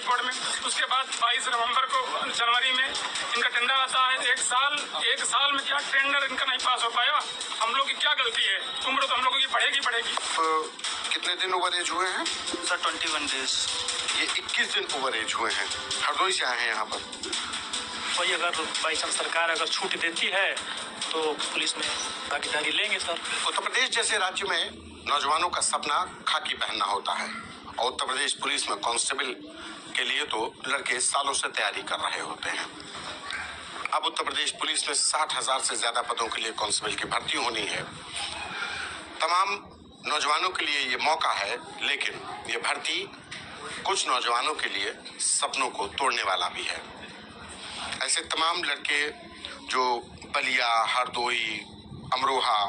Board में। उसके बाद 22 नवंबर को जनवरी में इनका टेंडर आता है। एक साल में क्या टेंडर इनका नहीं पास हो पाया। हम लोग की क्या गलती है? उम्र तो हम लोगों की बढ़ेगी। कितने दिन ओवर एज हुए हैं सर? 21 डेज। ये 21 दिन ओवर एज हुए हैं। हरदोई से आए हैं यहाँ पर। वही अगर बाई चांस सरकार अगर छूट देती है तो पुलिस में भागीदारी लेंगे सर। उत्तर प्रदेश जैसे राज्य में नौजवानों का सपना खाकी पहनना होता है और उत्तर प्रदेश पुलिस में कांस्टेबल के लिए तो लड़के सालों से तैयारी कर रहे होते हैं। अब उत्तर प्रदेश पुलिस में 60,000 से ज्यादा पदों के लिए कांस्टेबल की भर्ती होनी है। तमाम नौजवानों के लिए ये मौका है, लेकिन ये भर्ती कुछ नौजवानों के लिए सपनों को तोड़ने वाला भी है। ऐसे तमाम लड़के जो बलिया, हरदोई, अमरोहा,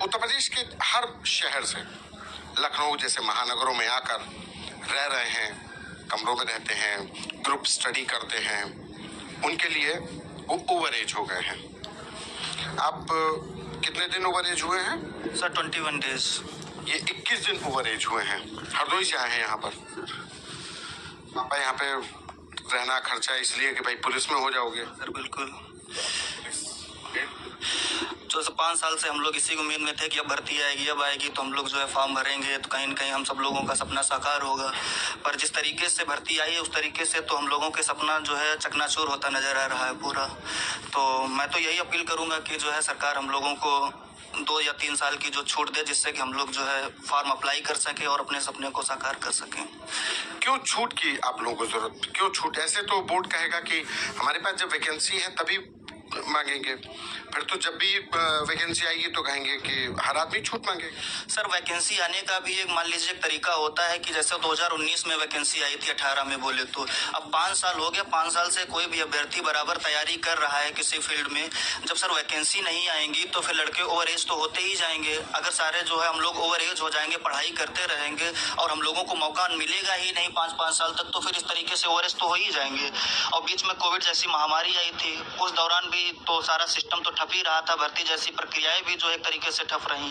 उत्तर प्रदेश के हर शहर से, लखनऊ जैसे महानगरों में आकर रह रहे हैं, कमरों में रहते हैं, ग्रुप स्टडी करते हैं, उनके लिए वो ओवर एज हो गए हैं। आप कितने दिन ओवर एज हुए हैं सर? 21 डेज। ये 21 दिन ओवर एज हुए हैं। हरदोई से आए हैं यहाँ पर। पापा यहाँ पे रहना खर्चा इसलिए कि भाई पुलिस में हो जाओगे? सर बिल्कुल। जो 5 साल से हम लोग इसी उम्मीद में थे कि अब भर्ती आएगी, अब आएगी तो हम लोग जो है फॉर्म भरेंगे तो कहीं न कहीं हम सब लोगों का सपना साकार होगा। पर जिस तरीके से भर्ती आई है उस तरीके से तो हम लोगों के सपना जो है चकनाचूर होता नजर आ रहा है पूरा। तो मैं तो यही अपील करूंगा कि जो है सरकार हम लोगों को 2 या 3 साल की जो छूट दे, जिससे कि हम लोग जो है फॉर्म अप्लाई कर सके और अपने सपने को साकार कर सकें। क्यों छूट की आप लोगों को जरूरत? क्यों छूट? ऐसे तो बोर्ड कहेगा कि हमारे पास जब वैकेंसी है तभी मांगेंगे, फिर तो जब भी वैकेंसी आएगी तो कहेंगे कि हर आदमी छूट मांगेगा। सर वैकेंसी आने का भी एक मान लीजिए एक तरीका होता है कि जैसे 2019 में वैकेंसी आई थी 18 में बोले तो अब 5 साल हो गया। 5 साल से कोई भी अभ्यर्थी बराबर तैयारी कर रहा है किसी फील्ड में। जब सर वैकेंसी नहीं आएंगी तो फिर लड़के ओवर एज तो होते ही जाएंगे। अगर सारे जो है हम लोग ओवर एज हो जाएंगे, पढ़ाई करते रहेंगे और हम लोगों को मौका मिलेगा ही नहीं 5-5 साल तक, तो फिर इस तरीके से ओवर एज तो हो ही जाएंगे। और बीच में कोविड जैसी महामारी आई थी, उस दौरान भी तो सारा सिस्टम तो ठप ही रहा था, भर्ती जैसी प्रक्रियाएं भी जो एक तरीके से ठप रही।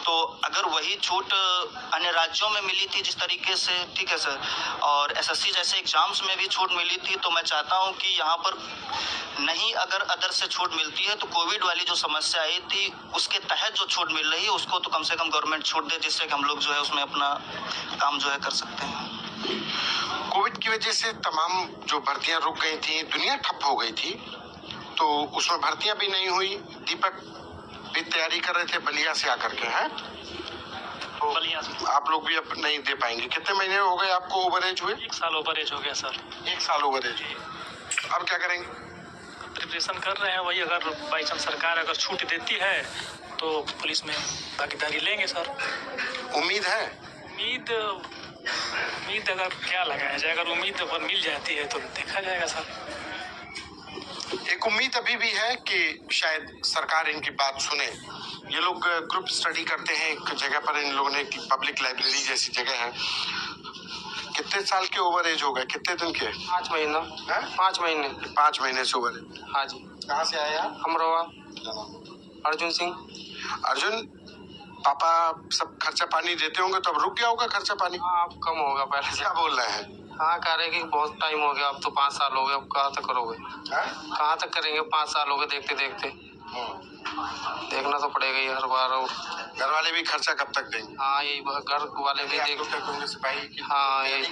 तो अगर वही छूट अन्य राज्यों में मिली थी जिस तरीके से, ठीक है सर, और एसएससी जैसे एग्जाम्स में भी छूट मिली थी, तो मैं चाहता हूं कि यहाँ पर नहीं अगर अदर से छूट मिलती है तो कोविड वाली जो समस्या आई थी उसके तहत जो छूट मिल रही है उसको तो कम से कम गवर्नमेंट छूट दे, जिससे कि हम लोग जो है उसमें अपना काम जो है कर सकते हैं। कोविड की वजह से तमाम जो भर्तियां रुक गई थी, दुनिया ठप हो गई थी, तो उसमें भर्तियां भी नहीं हुई। दीपक भी तैयारी कर रहे थे बलिया से आकर के, हैं? तो बलिया से आप लोग भी अब नहीं दे पाएंगे। कितने महीने हो गए आपको ओवर एज हुए? 1 साल ओवर एज हो गया सर। 1 साल ओवर एज। अब क्या करेंगे? प्रिपरेशन कर रहे हैं। वही अगर बाई चांस सरकार अगर छूट देती है तो पुलिस में भागीदारी लेंगे सर। उम्मीद है? उम्मीद अगर क्या लगाया जाए, अगर उम्मीद पर मिल जाती है तो देखा जाएगा सर। एक उम्मीद अभी भी है कि शायद सरकार इनकी बात सुने। ये लोग ग्रुप स्टडी करते हैं एक जगह पर, इन लोगों ने पब्लिक लाइब्रेरी जैसी जगह है। कितने साल के ओवर एज हो गए? कितने दिन के? 5 महीना। 5 महीने। 5 महीने से ओवर एज। हाँ जी। कहाँ से आए आप? अमरोहा। अर्जुन सिंह। अर्जुन, पापा सब खर्चा पानी देते होंगे तो अब रुक गया होगा खर्चा पानी? हाँ अब कम होगा पहले से। क्या बोल रहे हैं? हाँ कह रहे कि बहुत टाइम हो गया, अब तो 5 साल हो गए, अब कहाँ तक करोगे? कहाँ तक करेंगे? 5 साल हो गए देखते देखते। देखना तो पड़ेगा ही हर बार। और घर वाले भी खर्चा कब तक देंगे? हाँ यही घर वाले भी देख। सिपाही। हाँ यही।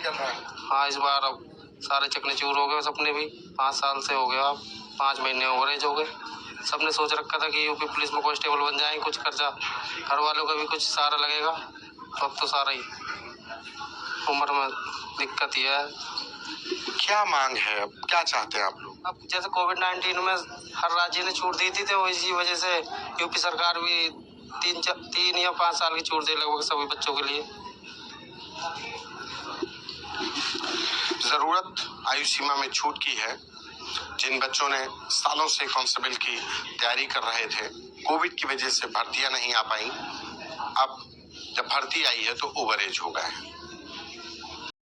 हाँ इस बार अब सारे चकनाचूर हो गए सपने भी। 5 साल से हो गया, अब 5 महीने ओवर एज हो गए। सबने सोच रखा था कि यूपी पुलिस में कांस्टेबल बन जाएंगे, कुछ खर्चा घर वालों का भी कुछ सारा लगेगा, तो अब तो सारा ही उम्र में दिक्कत ही है। क्या मांग है, अब क्या चाहते हैं आप लोग? अब जैसे कोविड-19 में हर राज्य ने छूट दी थी, तो इसी वजह से यूपी सरकार भी 3 या 5 साल की छूट दे लगभग सभी बच्चों के लिए। जरूरत आयु सीमा में छूट की है। जिन बच्चों ने सालों से कांस्टेबल की तैयारी कर रहे थे, कोविड की वजह से भर्तियां नहीं आ पाई, अब जब भर्ती आई है तो ओवर एज हो गए हैं।